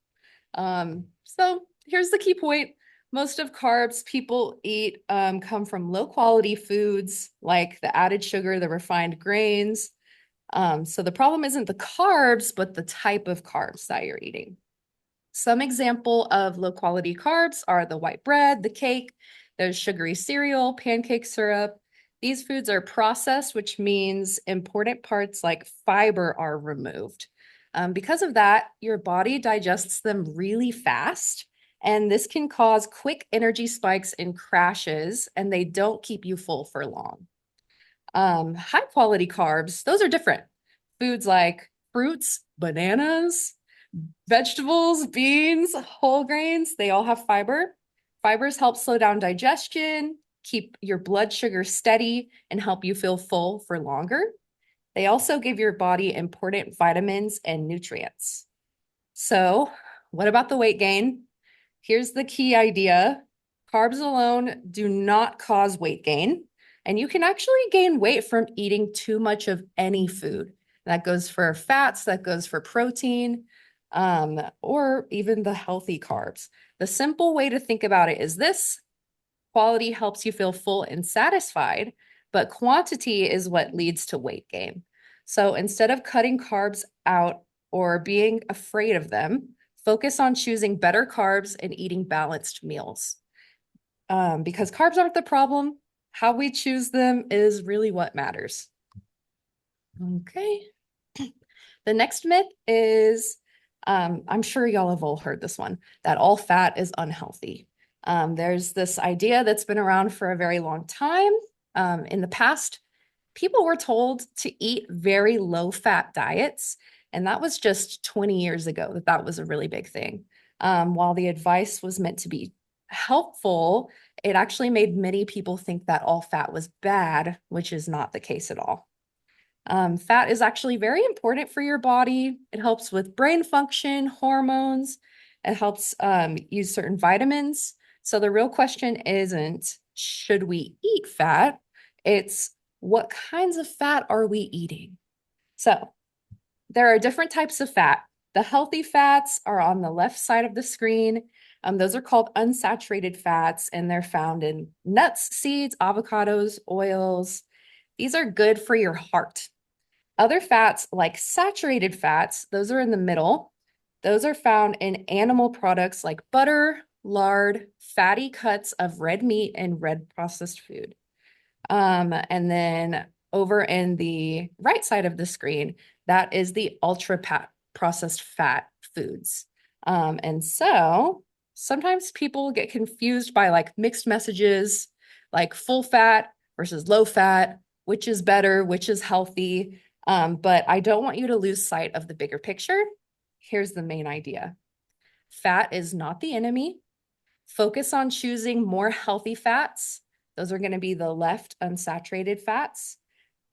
So here's the key point. Most of carbs people eat come from low quality foods like the added sugar, the refined grains. So the problem isn't the carbs, but the type of carbs that you're eating. Some example of low quality carbs are the white bread, the cake, there's sugary cereal, pancake syrup. These foods are processed, which means important parts like fiber are removed. Because of that, your body digests them really fast, and this can cause quick energy spikes and crashes, and they don't keep you full for long. High quality carbs, those are different. Foods like fruits, bananas, vegetables, beans, whole grains, they all have fiber. Fibers help slow down digestion, keep your blood sugar steady, and help you feel full for longer. They also give your body important vitamins and nutrients. So, what about the weight gain? Here's the key idea. Carbs alone do not cause weight gain, and you can actually gain weight from eating too much of any food. That goes for fats, that goes for protein, or even the healthy carbs. The simple way to think about it is this: quality helps you feel full and satisfied, but quantity is what leads to weight gain. So instead of cutting carbs out or being afraid of them, focus on choosing better carbs and eating balanced meals. Because carbs aren't the problem. How we choose them is really what matters. Okay. The next myth is, I'm sure y'all have all heard this one, that all fat is unhealthy. There's this idea that's been around for a very long time. In the past, people were told to eat very low fat diets, and that was just 20 years ago that was a really big thing. While the advice was meant to be helpful, it actually made many people think that all fat was bad, which is not the case at all. Fat is actually very important for your body. It helps with brain function, hormones. It helps use certain vitamins. So the real question isn't, should we eat fat? It's, what kinds of fat are we eating? So there are different types of fat. The healthy fats are on the left side of the screen. Those are called unsaturated fats, and they're found in nuts, seeds, avocados, oils. These are good for your heart. Other fats, like saturated fats, those are in the middle. Those are found in animal products like butter, lard, fatty cuts of red meat, and red processed food. And then over in the right side of the screen, that is the ultra processed fat foods. And so sometimes people get confused by like mixed messages, like full fat versus low fat, which is better, which is healthy. But I don't want you to lose sight of the bigger picture. Here's the main idea. Fat is not the enemy. Focus on choosing more healthy fats. Those are going to be the left unsaturated fats.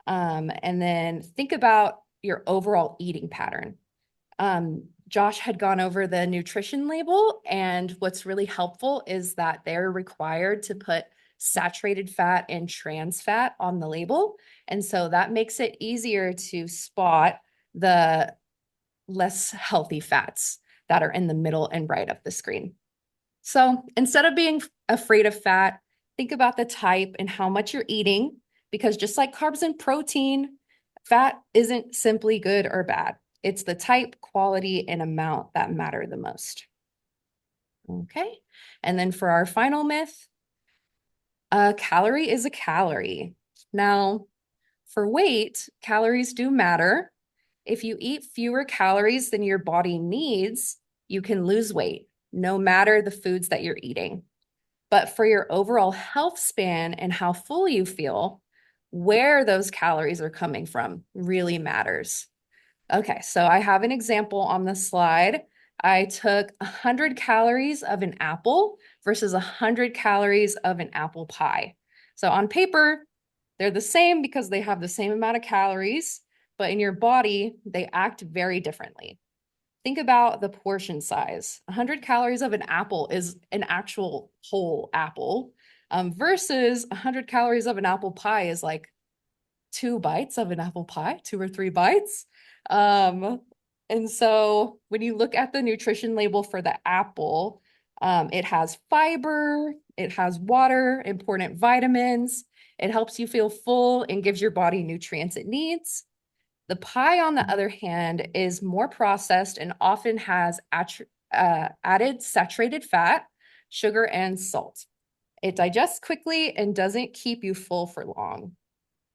And then think about your overall eating pattern. Josh had gone over the nutrition label, and what's really helpful is that they're required to put saturated fat and trans fat on the label. And so that makes it easier to spot the less healthy fats that are in the middle and right of the screen. So instead of being afraid of fat, think about the type and how much you're eating, because just like carbs and protein, fat isn't simply good or bad. It's the type, quality, and amount that matter the most. Okay. And then for our final myth, a calorie is a calorie. Now, for weight, calories do matter. If you eat fewer calories than your body needs, you can lose weight, no matter the foods that you're eating. But for your overall health span and how full you feel, where those calories are coming from really matters. Okay, so I have an example on the slide. I took 100 calories of an apple versus 100 calories of an apple pie. So on paper, they're the same because they have the same amount of calories, but in your body, they act very differently. Think about the portion size. 100 calories of an apple is an actual whole apple, versus 100 calories of an apple pie is like 2 bites of an apple pie, 2 or 3 bites. And so when you look at the nutrition label for the apple, it has fiber, it has water, important vitamins. It helps you feel full and gives your body nutrients it needs. The pie, on the other hand, is more processed and often has added saturated fat, sugar, and salt. It digests quickly and doesn't keep you full for long.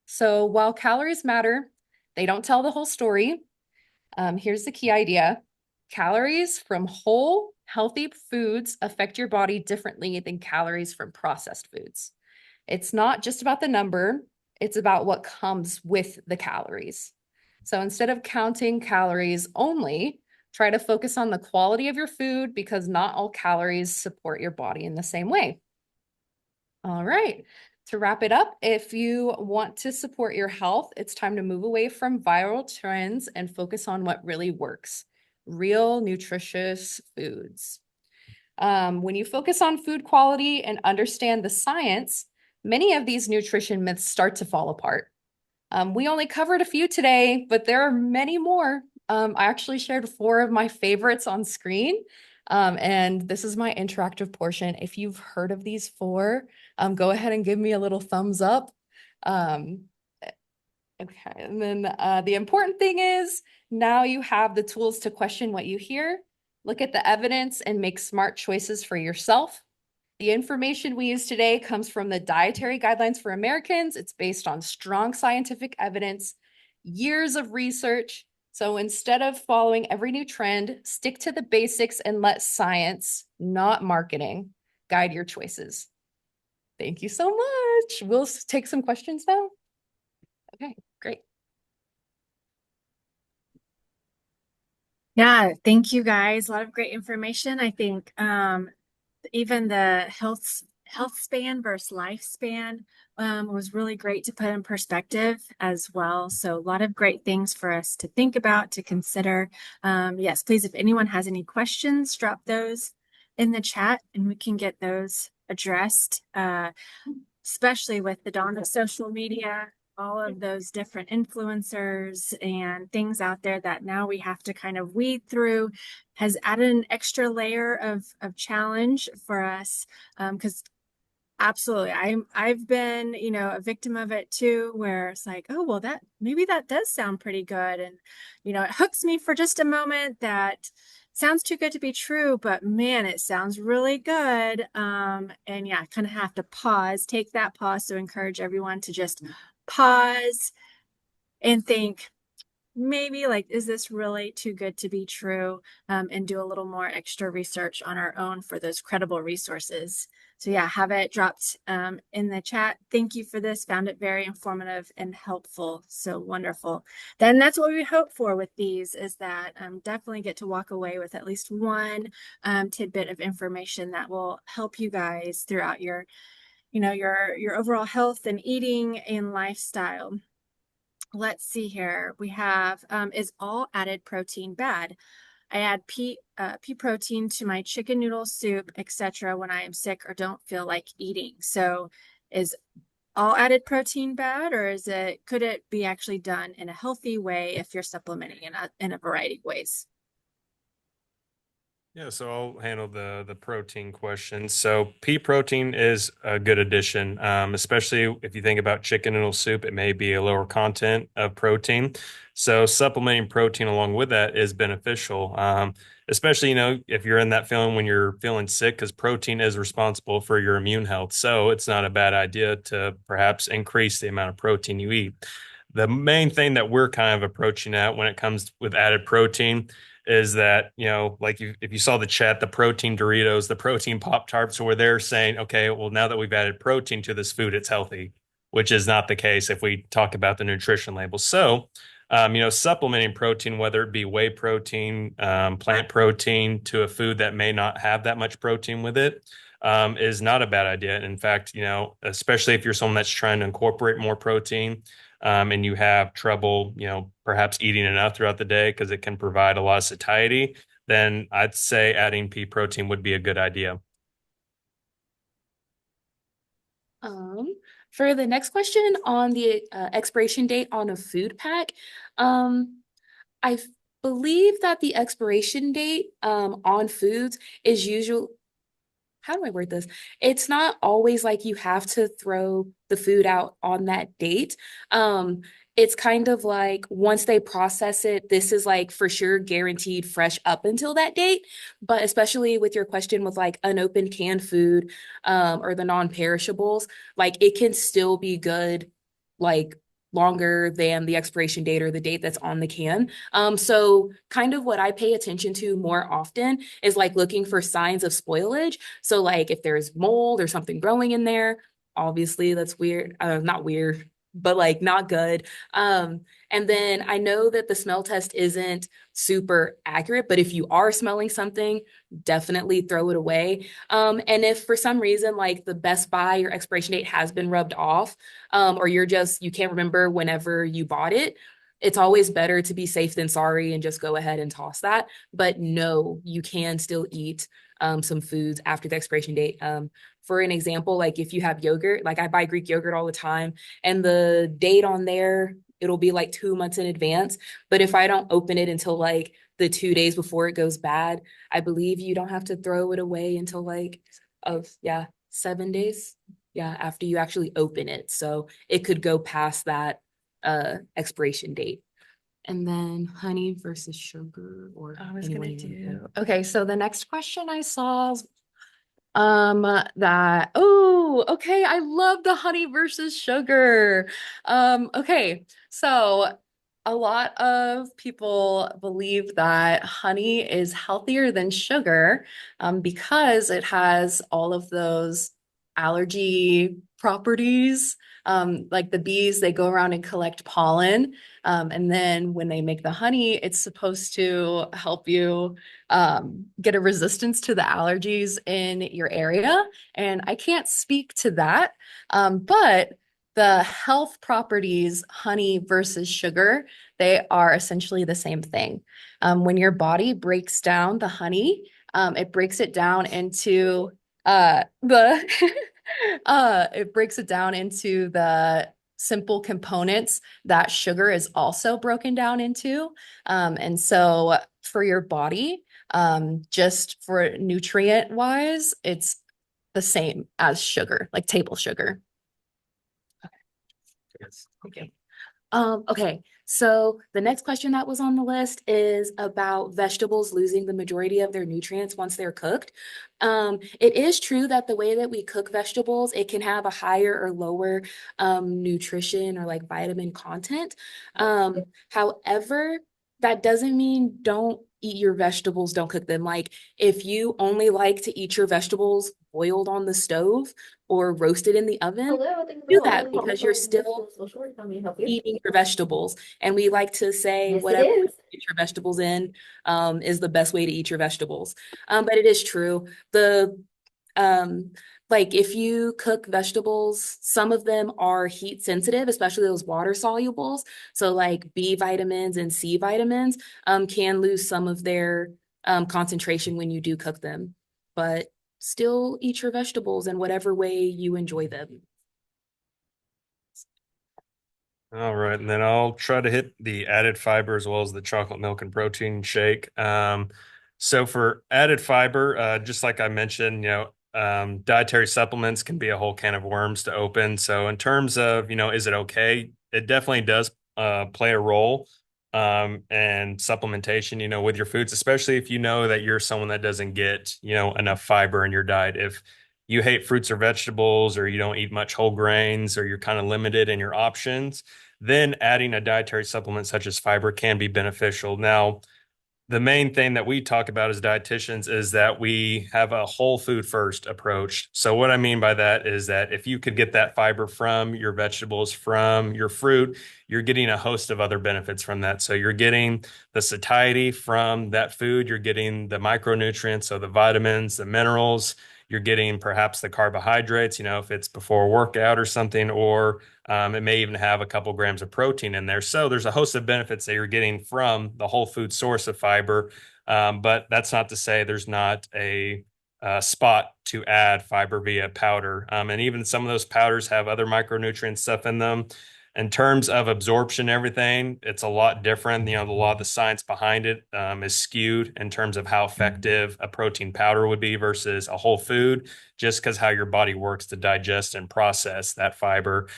So while calories matter, they don't tell the whole story. Here's the key idea. Calories from whole, healthy foods affect your body differently than calories from processed foods. It's not just about the number, it's about what comes with the calories. So instead of counting calories only, try to focus on the quality of your food because not all calories support your body in the same way. All right. To wrap it up, if you want to support your health, it's time to move away from viral trends and focus on what really works. Real nutritious foods. When you focus on food quality and understand the science, many of these nutrition myths start to fall apart. We only covered a few today, but there are many more. I actually shared 4 of my favorites on screen. And this is my interactive portion. If you've heard of these 4, go ahead and give me a little thumbs up. Okay, and then the important thing is now you have the tools to question what you hear, look at the evidence, and make smart choices for yourself. The information we use today comes from the Dietary Guidelines for Americans. It's based on strong scientific evidence, years of research. So instead of following every new trend, stick to the basics and let science, not marketing, guide your choices. Thank you so much. We'll take some questions now. Okay, great. Yeah, thank you guys. A lot of great information. I think even the health span versus lifespan was really great to put in perspective as well. So a lot of great things for us to think about, to consider. Yes, please, if anyone has any questions, drop those in the chat and we can get those addressed, especially with the dawn of social media, all of those different influencers and things out there that now we have to kind of weed through has added an extra layer of challenge for us. Because absolutely, I've been, a victim of it too, where it's like, oh, well, maybe that does sound pretty good. And, it hooks me for just a moment that sounds too good to be true, but man, it sounds really good. And yeah, kind of have to take that pause to encourage everyone to just pause and think, maybe like, is this really too good to be true? And do a little more extra research on our own for those credible resources. So yeah, have it dropped in the chat. Thank you for this. Found it very informative and helpful. So wonderful. Then that's what we hope for with these is that definitely get to walk away with at least one tidbit of information that will help you guys throughout your, your overall health and eating and lifestyle. Let's see here. We have, is all added protein bad? I add pea protein to my chicken noodle soup, etc. when I am sick or don't feel like eating. So is all added protein bad, or could it be actually done in a healthy way if you're supplementing in a variety of ways? Yeah, so I'll handle the protein question. So pea protein is a good addition, especially if you think about chicken noodle soup. It may be a lower content of protein, so supplementing protein along with that is beneficial. Especially if you're in that feeling when you're feeling sick, because protein is responsible for your immune health. So it's not a bad idea to perhaps increase the amount of protein you eat. The main thing that we're kind of approaching at when it comes with added protein is that, like if you saw the chat, the protein Doritos, the protein Pop Tarts, where they're saying, okay, well, now that we've added protein to this food, it's healthy, which is not the case if we talk about the nutrition label. So, supplementing protein, whether it be whey protein, plant protein to a food that may not have that much protein with it, is not a bad idea. In fact, especially if you're someone that's trying to incorporate more protein, and you have trouble, perhaps eating enough throughout the day because it can provide a lot of satiety, then I'd say adding pea protein would be a good idea. Um, for the next question on the expiration date on a food pack, I believe that the expiration date on foods is usually, how do I word this? It's not always like you have to throw the food out on that date. Um, it's kind of like once they process it, this is like for sure guaranteed fresh up until that date. But especially with your question with like unopened canned food, or the non-perishables, like it can still be good, like longer than the expiration date or the date that's on the can. So kind of what I pay attention to more often is like looking for signs of spoilage. So like if there's mold or something growing in there, obviously that's weird. Not weird, but like not good. And then I know that the smell test isn't super accurate, but if you are smelling something, definitely throw it away. And if for some reason like the Best Buy or expiration date has been rubbed off, or you can't remember whenever you bought it, it's always better to be safe than sorry and just go ahead and toss that. But no, you can still eat some foods after the expiration date. For an example, like if you have yogurt, like I buy Greek yogurt all the time, and the date on there, it'll be like 2 months in advance. But if I don't open it until like the 2 days before it goes bad, I believe you don't have to throw it away until like, oh, yeah, 7 days. Yeah, after you actually open it. So it could go past that expiration date. And then honey versus sugar, or I was anyone gonna you wanna do. Okay, so the next question I saw oh, okay, I love the honey versus sugar. Okay, so a lot of people believe that honey is healthier than sugar, because it has all of those allergy properties. Like the bees, they go around and collect pollen. And then when they make the honey, it's supposed to help you get a resistance to the allergies in your area. And I can't speak to that, but the health properties, honey versus sugar, they are essentially the same thing. When your body breaks down the honey, it breaks it down into the it breaks it down into the simple components that sugar is also broken down into. And so for your body, just for nutrient wise, it's the same as sugar, like table sugar. Okay. Okay. So the next question that was on the list is about vegetables losing the majority of their nutrients once they're cooked. It is true that the way that we cook vegetables, it can have a higher or lower nutrition or like vitamin content. However, that doesn't mean don't eat your vegetables, don't cook them. Like if you only like to eat your vegetables boiled on the stove or roasted in the oven, do that because you're still eating your vegetables. And we like to say whatever you get your vegetables in is the best way to eat your vegetables. But it is true. Um, like if you cook vegetables, some of them are heat sensitive, especially those water solubles. So like B vitamins and C vitamins can lose some of their concentration when you do cook them. But still eat your vegetables in whatever way you enjoy them. All right, and then I'll try to hit the added fiber as well as the chocolate milk and protein shake. So for added fiber, just like I mentioned, dietary supplements can be a whole can of worms to open. So in terms of, is it okay? It definitely does play a role and supplementation, with your foods, especially if you know that you're someone that doesn't get, enough fiber in your diet. If you hate fruits or vegetables, or you don't eat much whole grains, or you're kind of limited in your options, then adding a dietary supplement such as fiber can be beneficial. Now, the main thing that we talk about as dietitians is that we have a whole food first approach. So what I mean by that is that if you could get that fiber from your vegetables, from your fruit, you're getting a host of other benefits from that. So you're getting the satiety from that food, you're getting the micronutrients, so the vitamins, the minerals, you're getting perhaps the carbohydrates, if it's before a workout or something, or it may even have a couple grams of protein in there. So there's a host of benefits that you're getting from the whole food source of fiber. But that's not to say there's not a spot to add fiber via powder. And even some of those powders have other micronutrient stuff in them. In terms of absorption, everything, it's a lot different. A lot of the science behind it is skewed in terms of how effective a protein powder would be versus a whole food, just because how your body works to digest and process that fiber.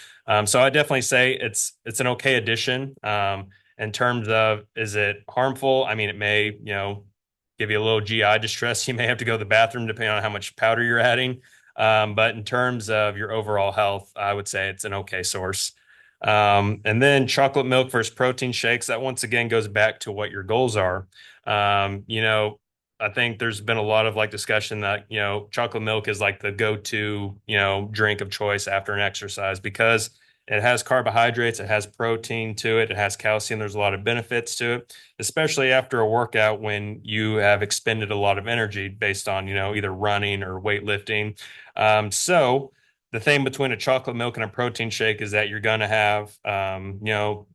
So I definitely say it's an okay addition. In terms of, is it harmful? I mean, it may, give you a little GI distress. You may have to go to the bathroom depending on how much powder you're adding. But in terms of your overall health, I would say it's an okay source. And then chocolate milk versus protein shakes, that once again goes back to what your goals are. I think there's been a lot of like discussion that, chocolate milk is like the go-to, drink of choice after an exercise because it has carbohydrates, it has protein to it, it has calcium. There's a lot of benefits to it, especially after a workout when you have expended a lot of energy based on, either running or weightlifting. So the thing between a chocolate milk and a protein shake is that you're going to have,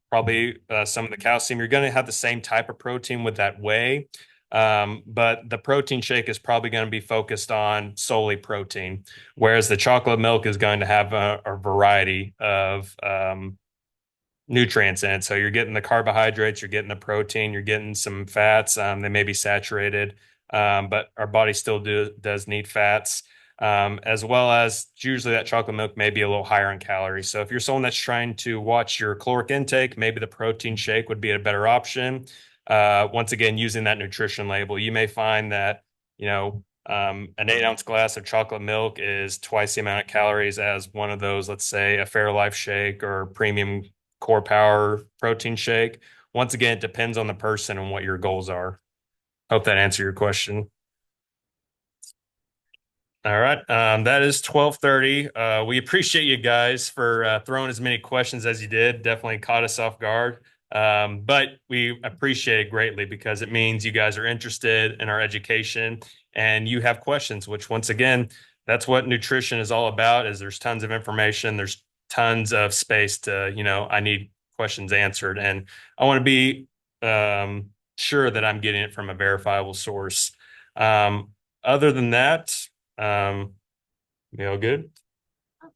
probably some of the calcium. You're going to have the same type of protein with that whey. But the protein shake is probably going to be focused on solely protein, whereas the chocolate milk is going to have a variety of nutrients in it. So you're getting the carbohydrates, you're getting the protein, you're getting some fats. They may be saturated, but our body still does need fats. As well as usually that chocolate milk may be a little higher in calories. So if you're someone that's trying to watch your caloric intake, maybe the protein shake would be a better option. Once again, using that nutrition label, you may find that, an 8 ounce glass of chocolate milk is twice the amount of calories as one of those, let's say a Fairlife shake or premium core power protein shake. Once again, it depends on the person and what your goals are. Hope that answered your question. All right. That is 12:30. We appreciate you guys for throwing as many questions as you did. Definitely caught us off guard. But we appreciate it greatly because it means you guys are interested in our education and you have questions, which once again, that's what nutrition is all about, is there's tons of information. There's tons of space to, I need questions answered. And I want to be sure that I'm getting it from a verifiable source. Other than that, you all good?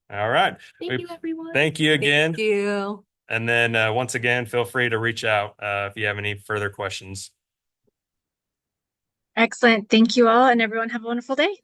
All right. Thank you, everyone. Thank you again. Thank you. And then once again, feel free to reach out if you have any further questions. Excellent. Thank you all, and everyone have a wonderful day.